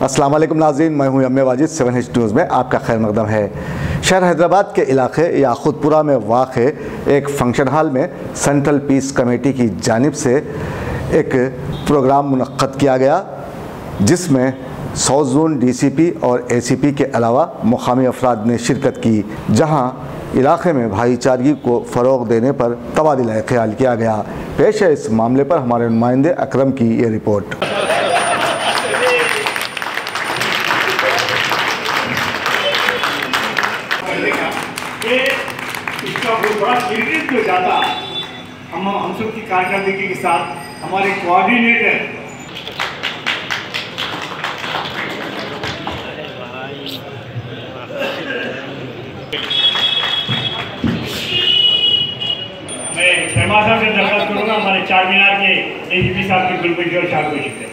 अस्सलाम वालेकुम नाज़रीन, मैं हूं M A Wajid. 7H news में आपका खैर मकदम है। शहर हैदराबाद के इलाके याखुतपुरा में वाक़े एक फंक्शन हॉल में सेंट्रल पीस कमेटी की जानिब से एक प्रोग्राम मुनक्कद किया गया, जिसमें साउथ जोन DCP और ACP के अलावा मुकामी अफराद ने शिरकत की, जहां इलाके में भाईचारगी को फ़रोग़ देने पर तबादला ख्याल किया गया। पेश है इस मामले पर हमारे नुमाइंदे अकरम की ये रिपोर्ट। इसका बहुत बड़ा क्रेडिट जो जाता हम सब की कारकर्दगी के साथ हमारे कोऑर्डिनेटर मैं शर्मा साहब से दरख्वास्त करूँगा हमारे चार मीनार के ACP साहब के गुलबुज और शाहरुख से।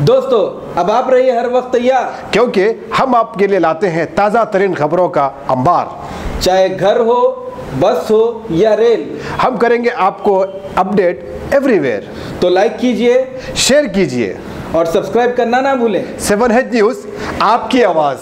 दोस्तों, अब आप रहिए हर वक्त तैयार, क्योंकि हम आपके लिए लाते हैं ताज़ा तरीन खबरों का अंबार। चाहे घर हो, बस हो या रेल, हम करेंगे आपको अपडेट एवरीवेयर। तो लाइक कीजिए, शेयर कीजिए और सब्सक्राइब करना ना भूलें। 7H न्यूज़, आपकी आवाज़।